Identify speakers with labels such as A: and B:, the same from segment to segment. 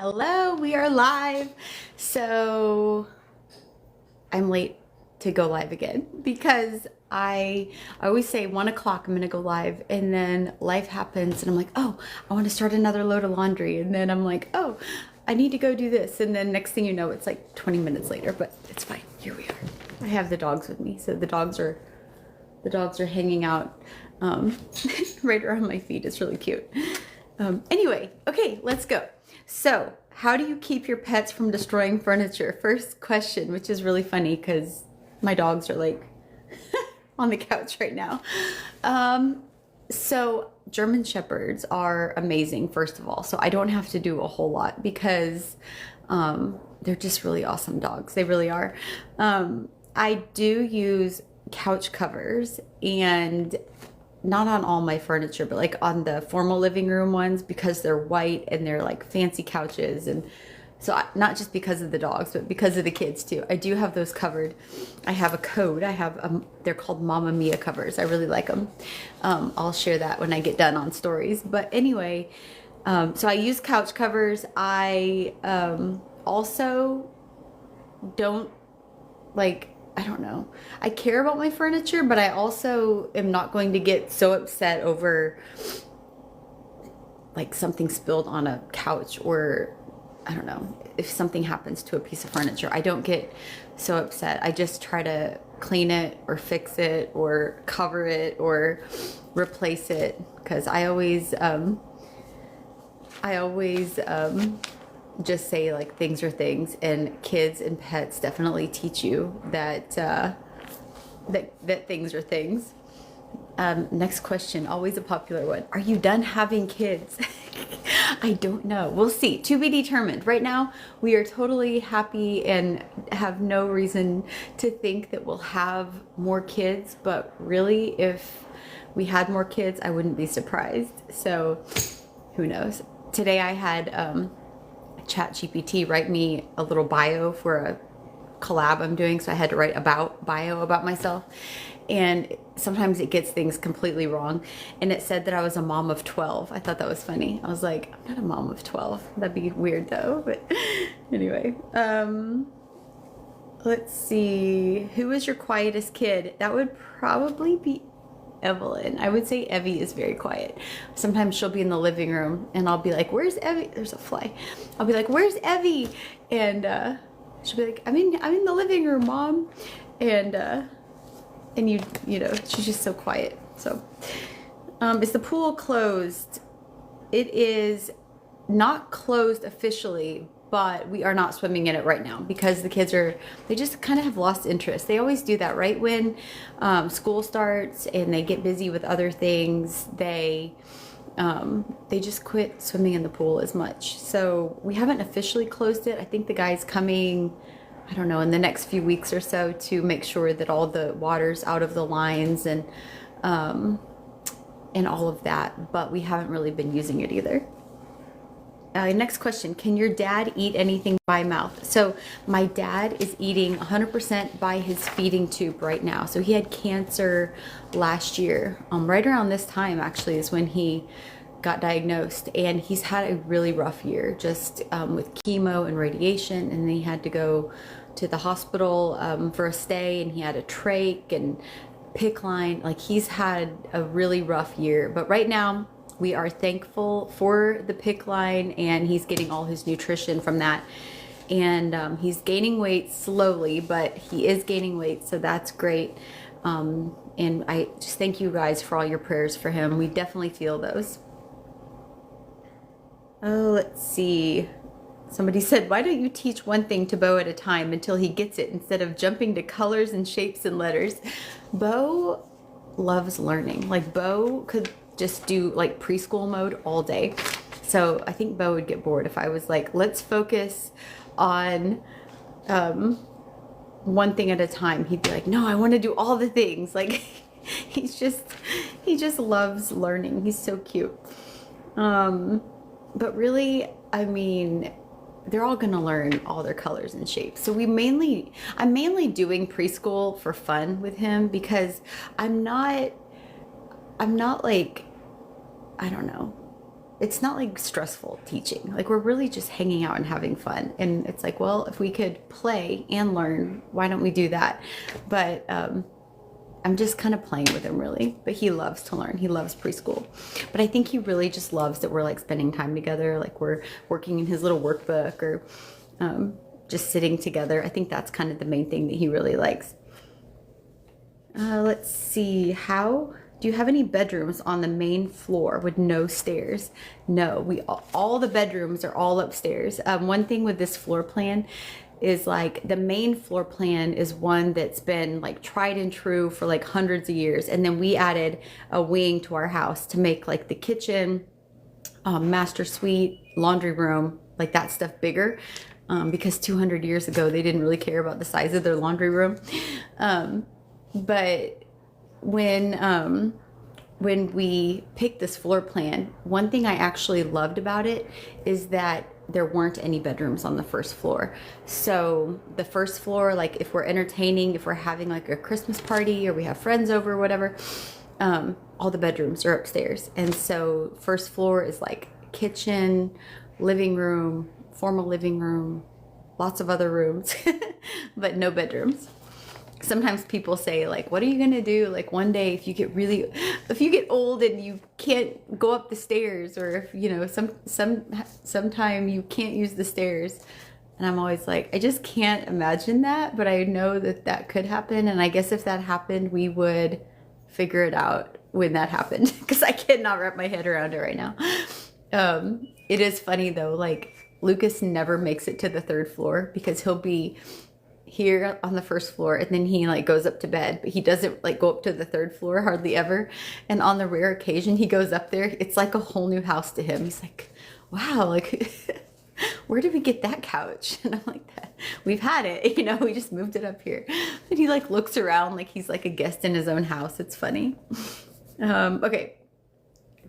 A: Hello, we are live. So I'm late to go live again because I always say 1 o'clock I'm gonna go live, and then life happens and I'm like, oh, I want to start another load of laundry, and then I'm like, oh, I need to go do this, and then next thing you know it's like 20 minutes later, but it's fine. Here we are. I have the dogs with me, so the dogs are hanging out right around my feet. It's really cute. Anyway, okay, let's go. So, how do you keep your pets from destroying furniture? First question, which is really funny because my dogs are like on the couch right now. So, German Shepherds are amazing, first of all. So, I don't have to do a whole lot because they're just really awesome dogs. They really are. I do use couch covers, and not on all my furniture, but like on the formal living room ones, because they're white and they're like fancy couches. And so not just because of the dogs, but because of the kids too. I do have those covered. I have a code. They're called Mamma Mia covers. I really like them. I'll share that when I get done on stories. But anyway, so I use couch covers. I also don't like, I don't know. I care about my furniture, but I also am not going to get so upset over like something spilled on a couch, or I don't know, if something happens to a piece of furniture. I don't get so upset. I just try to clean it or fix it or cover it or replace it, because I always just say like things are things, and kids and pets definitely teach you that that things are things. Next question, always a popular one. Are you done having kids? I don't know. We'll see. To be determined. Right now, we are totally happy and have no reason to think that we'll have more kids. But really, if we had more kids, I wouldn't be surprised. So, who knows? Today I had ChatGPT write me a little bio for a collab I'm doing, so I had to write bio about myself, and sometimes it gets things completely wrong, and it said that I was a mom of 12. I thought that was funny. I was like, I'm not a mom of 12. That'd be weird though. But anyway, let's see, who is your quietest kid? That would probably be Evelyn. I would say Evie is very quiet. Sometimes she'll be in the living room and I'll be like, where's Evie? There's a fly. I'll be like, where's Evie? And she'll be like, I'm in the living room, Mom. And you know, she's just so quiet. So is the pool closed? It is not closed officially, but we are not swimming in it right now because the kids they just kind of have lost interest. They always do that right when school starts and they get busy with other things. They just quit swimming in the pool as much. So we haven't officially closed it. I think the guy's coming, I don't know, in the next few weeks or so to make sure that all the water's out of the lines and all of that. But we haven't really been using it either. Next question, can your dad eat anything by mouth? So my dad is eating 100% by his feeding tube right now. So he had cancer last year. Right around this time actually is when he got diagnosed, and he's had a really rough year just with chemo and radiation, and then he had to go to the hospital for a stay, and he had a trach and PICC line. Like, he's had a really rough year, but right now we are thankful for the PICC line, and he's getting all his nutrition from that. And he's gaining weight slowly, but he is gaining weight, so that's great. And I just thank you guys for all your prayers for him. We definitely feel those. Oh, let's see. Somebody said, why don't you teach one thing to Bo at a time until he gets it instead of jumping to colors and shapes and letters? Bo loves learning. Like, Bo could just do like preschool mode all day. So I think Bo would get bored if I was like, let's focus on one thing at a time. He'd be like, no, I want to do all the things. Like, he just loves learning. He's so cute. But really, I mean, they're all gonna learn all their colors and shapes. So I'm mainly doing preschool for fun with him, because I'm not like, I don't know. it's not like stressful teaching. Like we're really just hanging out and having fun. And it's like, well, if we could play and learn, why don't we do that? But I'm just kind of playing with him really. But he loves to learn. He loves preschool. But I think he really just loves that we're like spending time together. Like we're working in his little workbook or just sitting together. I think that's kind of the main thing that he really likes. Let's see. How do you have any bedrooms on the main floor with no stairs? No, all the bedrooms are all upstairs. One thing with this floor plan is like the main floor plan is one that's been like tried and true for like hundreds of years. And then we added a wing to our house to make like the kitchen, master suite, laundry room, like that stuff bigger. Because 200 years ago, they didn't really care about the size of their laundry room. But when we picked this floor plan, one thing I actually loved about it is that there weren't any bedrooms on the first floor. So the first floor, like if we're entertaining, if we're having like a Christmas party or we have friends over or whatever, all the bedrooms are upstairs. And so first floor is like kitchen, living room, formal living room, lots of other rooms, but no bedrooms. Sometimes people say like, what are you going to do? Like one day if you get old and you can't go up the stairs, or if, you know, sometime you can't use the stairs. And I'm always like, I just can't imagine that, but I know that that could happen. And I guess if that happened, we would figure it out when that happened, because I cannot wrap my head around it right now. It is funny though, like Lucas never makes it to the third floor because he'll be here on the first floor and then he like goes up to bed, but he doesn't like go up to the third floor hardly ever. And on the rare occasion he goes up there, it's like a whole new house to him. He's like, wow, like where did we get that couch? And I'm like, that we've had it, you know, we just moved it up here. And he like looks around like he's like a guest in his own house. It's funny. Okay.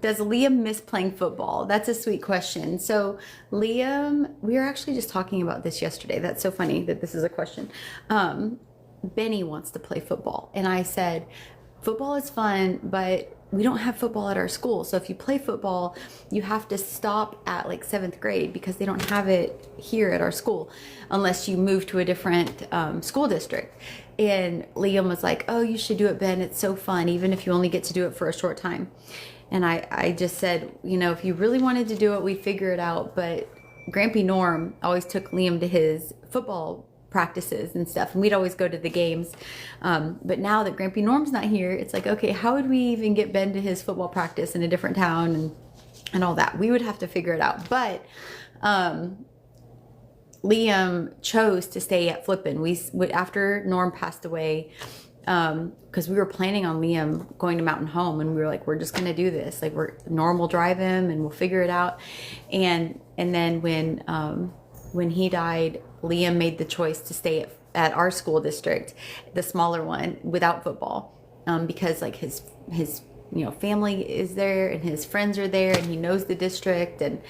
A: Does Liam miss playing football? That's a sweet question. So Liam, we were actually just talking about this yesterday. That's so funny that this is a question. Benny wants to play football. And I said, football is fun, but we don't have football at our school. So if you play football, you have to stop at like 7th grade because they don't have it here at our school unless you move to a different school district. And Liam was like, oh, you should do it, Ben. It's so fun, even if you only get to do it for a short time. And I just said, you know, if you really wanted to do it, we'd figure it out. But Grampy Norm always took Liam to his football practices and stuff, and we'd always go to the games. But now that Grampy Norm's not here, it's like, okay, how would we even get Ben to his football practice in a different town and all that? We would have to figure it out. But Liam chose to stay at Flippin. After Norm passed away, because we were planning on Liam going to Mountain Home, and we were like, we're just gonna do this, like Norm will drive him and we'll figure it out. And then when he died, Liam made the choice to stay at our school district, the smaller one, without football, because like his you know, family is there and his friends are there and he knows the district. And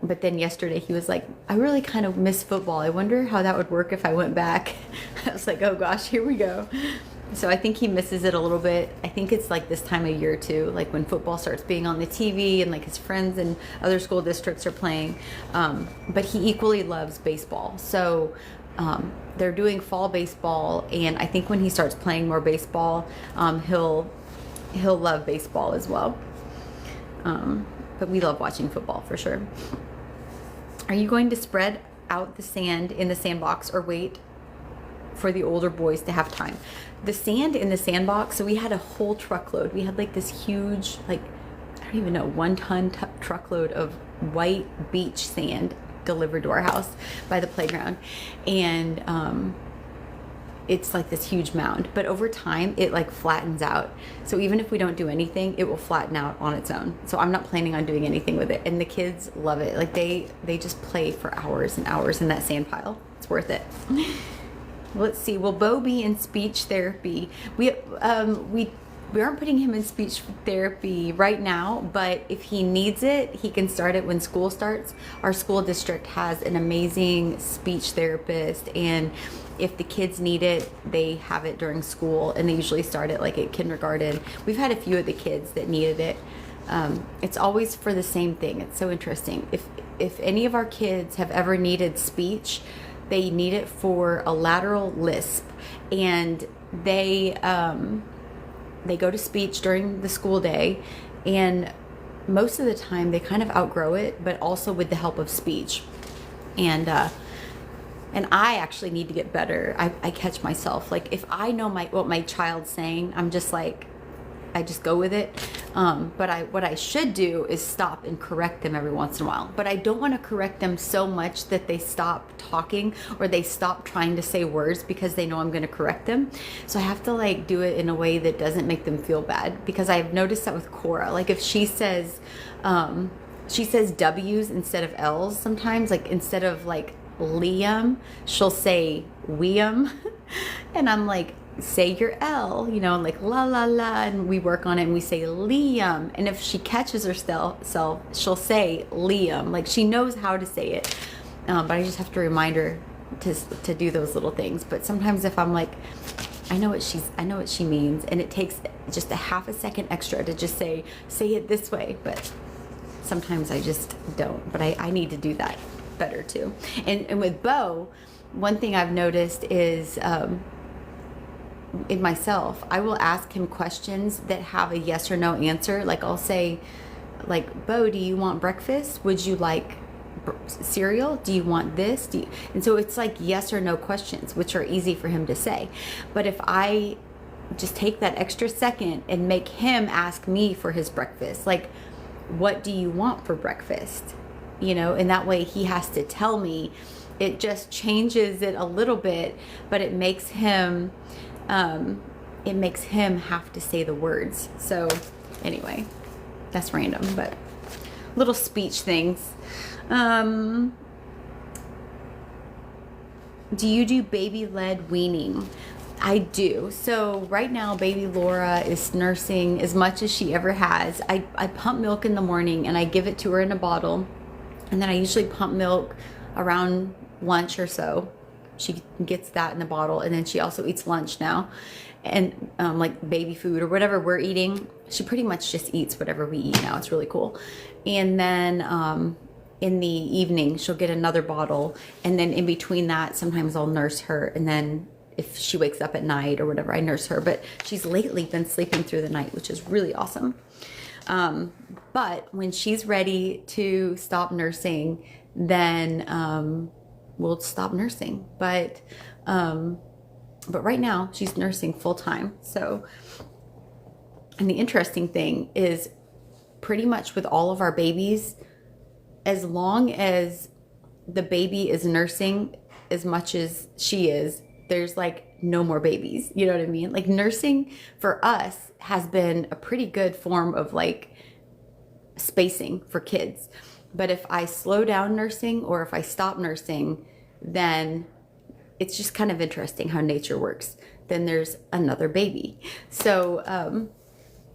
A: but then yesterday he was like, I really kind of miss football. I wonder how that would work if I went back. I was like, oh gosh, here we go. So I think he misses it a little bit. I think it's like this time of year too, like when football starts being on the TV and like his friends and other school districts are playing. But he equally loves baseball. So they're doing fall baseball, and I think when he starts playing more baseball, he'll love baseball as well. But we love watching football for sure. Are you going to spread out the sand in the sandbox or wait for the older boys to have time? The sand in the sandbox, so we had a whole truckload. We had like this huge, like, I don't even know, 1 ton truckload of white beach sand delivered to our house by the playground. And it's like this huge mound, but over time it like flattens out. So even if we don't do anything, it will flatten out on its own. So I'm not planning on doing anything with it. And the kids love it. Like they just play for hours and hours in that sand pile. It's worth it. Let's see. Will Bo be in speech therapy? We aren't putting him in speech therapy right now, but if he needs it, he can start it when school starts. Our school district has an amazing speech therapist, and if the kids need it, they have it during school, and they usually start it like at kindergarten. We've had a few of the kids that needed it. it's always for the same thing. It's so interesting. If any of our kids have ever needed speech, they need it for a lateral lisp, and they go to speech during the school day, and most of the time they kind of outgrow it, but also with the help of speech. And I actually need to get better. I catch myself, like, if I know what my child's saying, I'm just like, I just go with it. But what I should do is stop and correct them every once in a while. But I don't want to correct them so much that they stop talking or they stop trying to say words because they know I'm going to correct them. So I have to like do it in a way that doesn't make them feel bad, because I've noticed that with Cora. Like if she says W's instead of L's sometimes, like instead of like Liam, she'll say Weam. And I'm like, say your L, you know, like la la la, and we work on it and we say Liam. And if she catches herself, she'll say Liam, like she knows how to say it. But I just have to remind her to do those little things. But sometimes if I'm like, I know what she means, and it takes just a half a second extra to just say it this way, but sometimes I just don't. But I need to do that better too. And with Bo, one thing I've noticed is in myself, I will ask him questions that have a yes or no answer. Like I'll say, like, Bo, do you want breakfast? Would you like cereal? Do you want this? And so it's like yes or no questions, which are easy for him to say. But if I just take that extra second and make him ask me for his breakfast, like, what do you want for breakfast? You know, and that way he has to tell me. It just changes it a little bit, but it makes him have to say the words. So anyway, that's random, but little speech things. Do you do baby-led weaning? I do. So right now, baby Laura is nursing as much as she ever has. I pump milk in the morning and I give it to her in a bottle. And then I usually pump milk around lunch or so. She gets that in the bottle. And then she also eats lunch now. And like baby food or whatever we're eating, she pretty much just eats whatever we eat now. It's really cool. And then in the evening, she'll get another bottle. And then in between that, sometimes I'll nurse her. And then if she wakes up at night or whatever, I nurse her. But she's lately been sleeping through the night, which is really awesome. But when she's ready to stop nursing, then we'll stop nursing. But right now she's nursing full time. So, and the interesting thing is, pretty much with all of our babies, as long as the baby is nursing as much as she is, there's like no more babies. You know what I mean? Like nursing for us has been a pretty good form of like spacing for kids. But if I slow down nursing or if I stop nursing, then it's just kind of interesting how nature works. Then there's another baby. So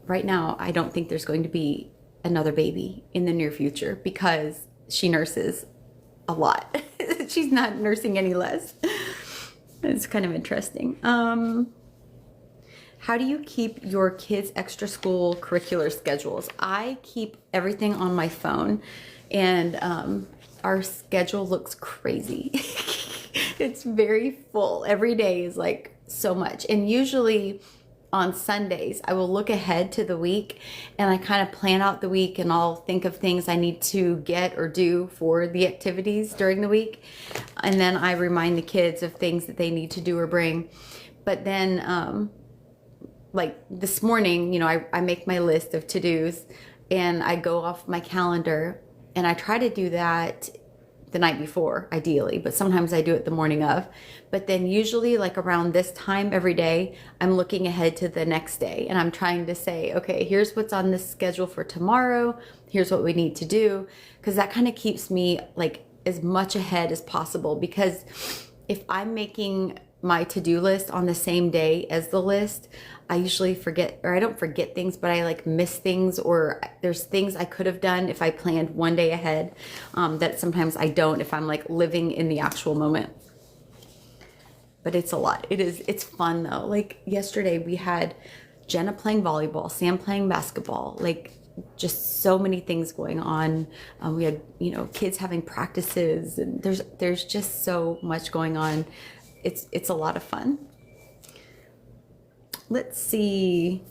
A: right now, I don't think there's going to be another baby in the near future because she nurses a lot. She's not nursing any less. It's kind of interesting. How do you keep your kids' extra school curricular schedules? I keep everything on my phone, and our schedule looks crazy. It's very full. Every day is like so much. And usually on Sundays, I will look ahead to the week and I kind of plan out the week, and I'll think of things I need to get or do for the activities during the week. And then I remind the kids of things that they need to do or bring. But then, like this morning, you know, I make my list of to-dos and I go off my calendar, and I try to do that the night before, ideally, but sometimes I do it the morning of. But then usually like around this time every day, I'm looking ahead to the next day, and I'm trying to say, okay, here's what's on this schedule for tomorrow. Here's what we need to do. Because that kind of keeps me like as much ahead as possible. Because if I'm making my to-do list on the same day as the list, I usually forget, or I don't forget things, but I like miss things, or there's things I could have done if I planned one day ahead, that sometimes I don't if I'm like living in the actual moment. But it's a lot. It's fun though. Like yesterday we had Jenna playing volleyball, Sam playing basketball. Like just so many things going on. We had, kids having practices, and there's just so much going on. It's a lot of fun. Let's see,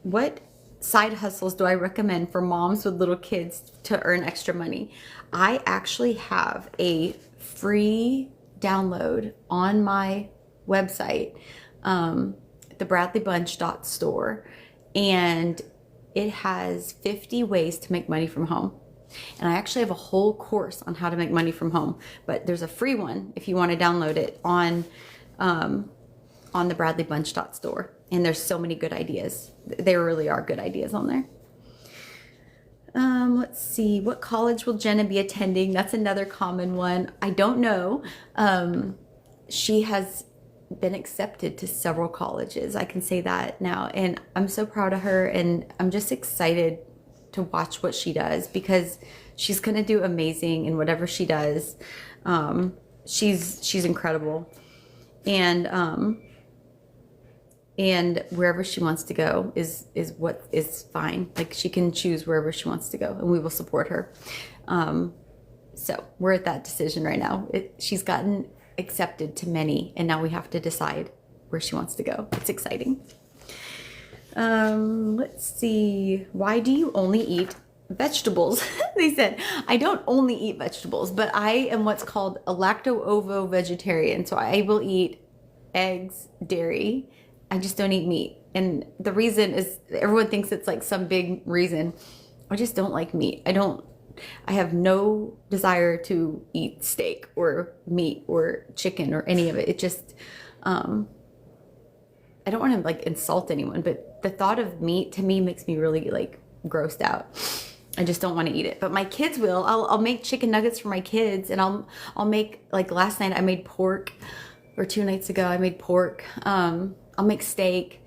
A: what side hustles do I recommend for moms with little kids to earn extra money? I actually have a free download on my website, thebradleybunch.store, and it has 50 ways to make money from home. And I actually have a whole course on how to make money from home, but there's a free one if you want to download it on thebradleybunch.store. And there's so many good ideas. There really are good ideas on there. Let's see, what college will Jenna be attending? That's another common one. I don't know. She has been accepted to several colleges. I can say that now. And I'm so proud of her. And I'm just excited to watch what she does, because she's going to do amazing in whatever she does. She's incredible. And wherever she wants to go is what is fine. Like, she can choose wherever she wants to go, and we will support her. So we're at that decision right now. She's gotten accepted to many, and now we have to decide where she wants to go. It's exciting. Let's see. Why do you only eat vegetables? They said, I don't only eat vegetables, but I am what's called a lacto-ovo vegetarian. So I will eat eggs, dairy. I just don't eat meat. And the reason is, everyone thinks it's like some big reason. I just don't like meat. I have no desire to eat steak or meat or chicken or any of it. It just, I don't want to like insult anyone, but the thought of meat to me makes me really like grossed out. I just don't want to eat it. But my kids will. I'll make chicken nuggets for my kids, and I'll make, like last night I made pork, or 2 nights ago I made pork. I'll make steak.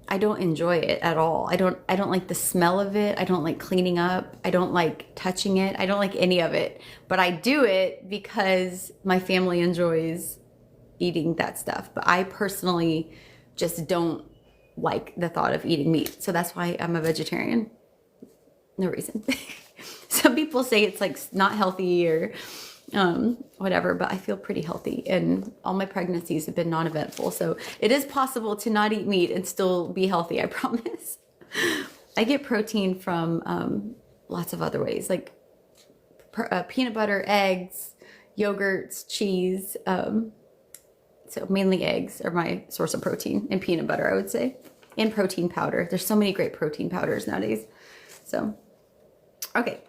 A: I don't enjoy it at all. I don't like the smell of it. I don't like cleaning up. I don't like touching it. I don't like any of it. But I do it because my family enjoys eating that stuff. But I personally just don't like the thought of eating meat. So that's why I'm a vegetarian. No reason. Some people say it's like not healthy or whatever, but I feel pretty healthy, and all my pregnancies have been non-eventful. So it is possible to not eat meat and still be healthy, I promise. I get protein from lots of other ways, like peanut butter, eggs, yogurts, cheese. So mainly eggs are my source of protein, and peanut butter, I would say, and protein powder. There's so many great protein powders nowadays. So, okay.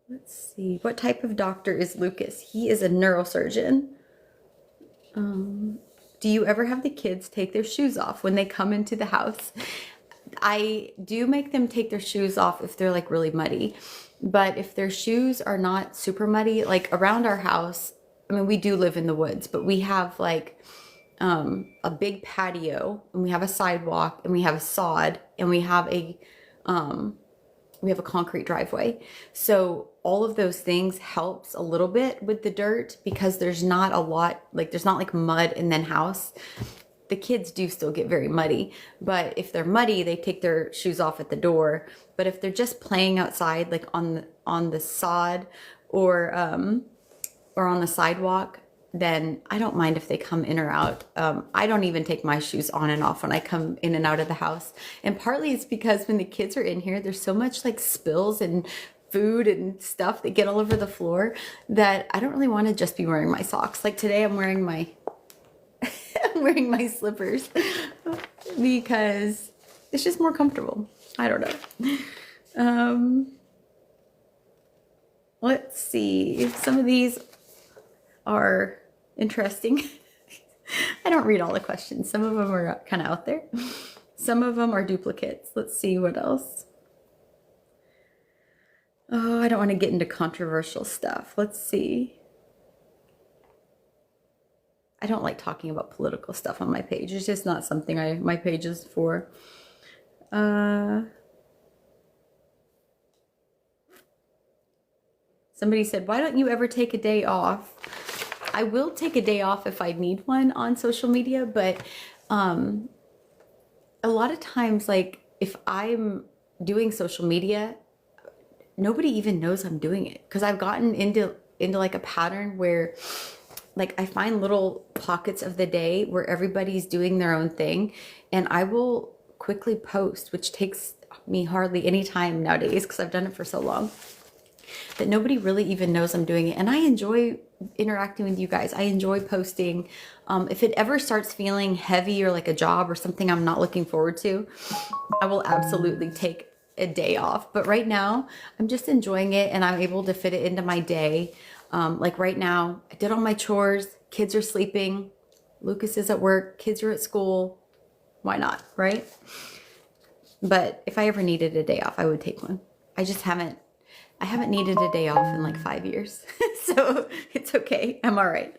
A: Let's see. What type of doctor is Lucas? He is a neurosurgeon. Do you ever have the kids take their shoes off when they come into the house? I do make them take their shoes off if they're like really muddy. But if their shoes are not super muddy, like around our house, I mean, we do live in the woods, but we have like a big patio, and we have a sidewalk, and we have a sod, and we have a concrete driveway. So all of those things helps a little bit with the dirt, because there's not a lot, like there's not like mud in the house. The kids do still get very muddy, but if they're muddy, they take their shoes off at the door. But if they're just playing outside, like on the sod or on the sidewalk, then I don't mind if they come in or out. I don't even take my shoes on and off when I come in and out of the house. And partly it's because when the kids are in here, there's so much like spills and food and stuff that get all over the floor that I don't really want to just be wearing my socks. Like today I'm wearing my I'm wearing my slippers because it's just more comfortable. I don't know. Let's see. Some of these are interesting. I don't read all the questions. Some of them are kind of out there. Some of them are duplicates. Let's see what else. Oh, I don't want to get into controversial stuff. Let's see. I don't like talking about political stuff on my page. It's just not something my page is for. Somebody said, why don't you ever take a day off? I will take a day off if I need one on social media, but a lot of times, like if I'm doing social media, nobody even knows I'm doing it because I've gotten into like a pattern where like I find little pockets of the day where everybody's doing their own thing, and I will quickly post, which takes me hardly any time nowadays because I've done it for so long that nobody really even knows I'm doing it. And I enjoy interacting with you guys. I enjoy posting. If it ever starts feeling heavy or like a job or something I'm not looking forward to, I will absolutely take a day off. But right now, I'm just enjoying it and I'm able to fit it into my day. Like right now, I did all my chores, kids are sleeping, Lucas is at work, kids are at school. Why not, right? But if I ever needed a day off, I would take one. I haven't needed a day off in like 5 years. So it's okay. I'm all right.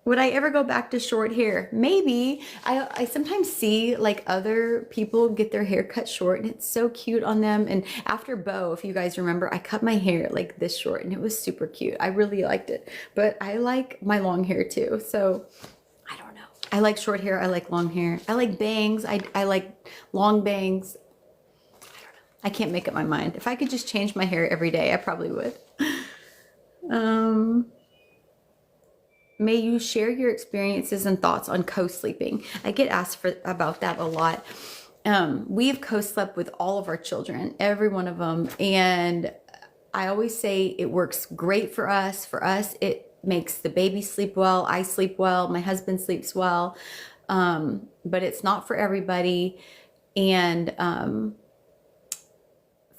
A: Would I ever go back to short hair? Maybe. I sometimes see like other people get their hair cut short and it's so cute on them. And after Bo, if you guys remember, I cut my hair like this short and it was super cute. I really liked it. But I like my long hair too. So I don't know. I like short hair. I like long hair. I like bangs. I like long bangs. I can't make up my mind. If I could just change my hair every day, I probably would. May you share your experiences and thoughts on co-sleeping. I get asked about that a lot. We've co-slept with all of our children, every one of them. And I always say it works great for us. For us, it makes the baby sleep well. I sleep well. My husband sleeps well. But it's not for everybody. And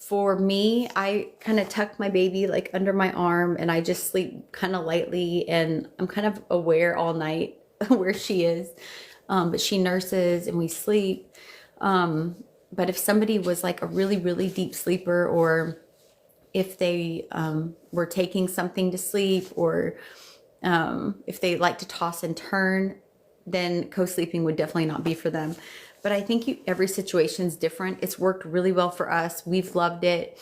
A: for me, I kind of tuck my baby like under my arm and I just sleep kind of lightly, and I'm kind of aware all night where she is. But she nurses and we sleep. But if somebody was like a really, really deep sleeper, or if they were taking something to sleep, or if they like to toss and turn, then co-sleeping would definitely not be for them. But I think every situation is different. It's worked really well for us. We've loved it.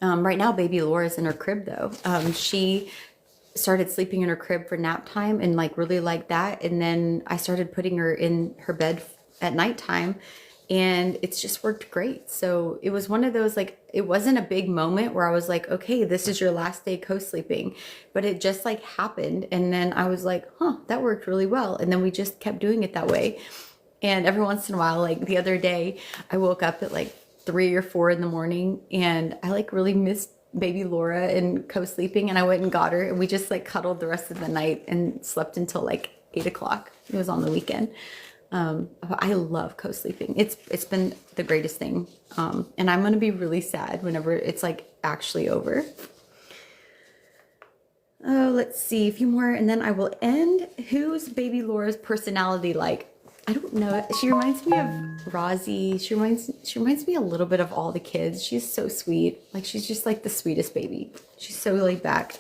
A: Right now, baby Laura's in her crib though. She started sleeping in her crib for nap time and like really liked that. And then I started putting her in her bed at nighttime, and it's just worked great. So it was one of those, like, it wasn't a big moment where I was like, okay, this is your last day co-sleeping, but it just like happened. And then I was like, huh, that worked really well. And then we just kept doing it that way. And every once in a while, like the other day, I woke up at like 3 or 4 in the morning and I like really missed baby Laura and co-sleeping, and I went and got her and we just like cuddled the rest of the night and slept until like 8 o'clock. It was on the weekend. I love co-sleeping. It's been the greatest thing. And I'm going to be really sad whenever it's like actually over. Oh, let's see a few more and then I will end. Who's baby Laura's personality like? I don't know. She reminds me of Rozzy. She reminds me a little bit of all the kids. She's so sweet. Like she's just like the sweetest baby. She's so laid back.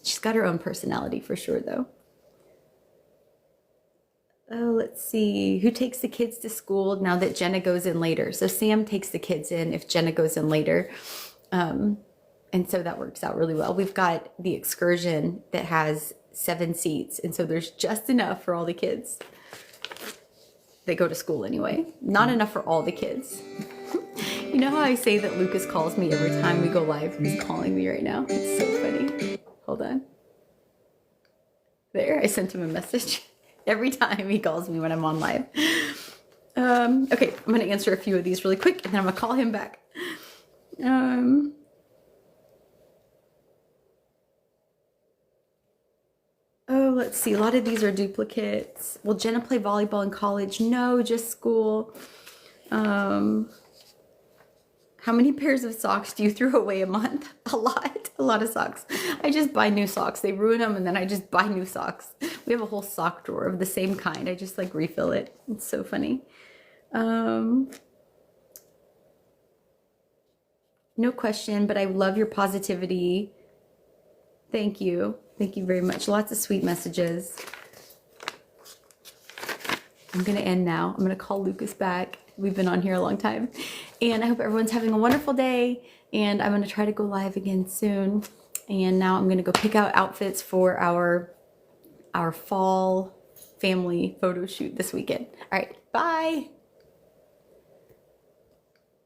A: She's got her own personality for sure though. Oh, let's see. Who takes the kids to school now that Jenna goes in later? So Sam takes the kids in if Jenna goes in later. And so that works out really well. We've got the excursion that has 7 seats, and so there's just enough for all the kids. They go to school anyway. Not enough for all the kids. You know how I say that Lucas calls me every time we go live? He's calling me right now. It's so funny. Hold on. There, I sent him a message. Every time he calls me when I'm on live. Okay, I'm gonna answer a few of these really quick and then I'm gonna call him back. Oh, let's see. A lot of these are duplicates. Will Jenna play volleyball in college? No, just school. How many pairs of socks do you throw away a month? A lot of socks. I just buy new socks. They ruin them and then I just buy new socks. We have a whole sock drawer of the same kind. I just like refill it. It's so funny. No question, but I love your positivity. Thank you. Thank you very much. Lots of sweet messages. I'm going to end now. I'm going to call Lucas back. We've been on here a long time. And I hope everyone's having a wonderful day. And I'm going to try to go live again soon. And now I'm going to go pick out outfits for our fall family photo shoot this weekend. All right, bye.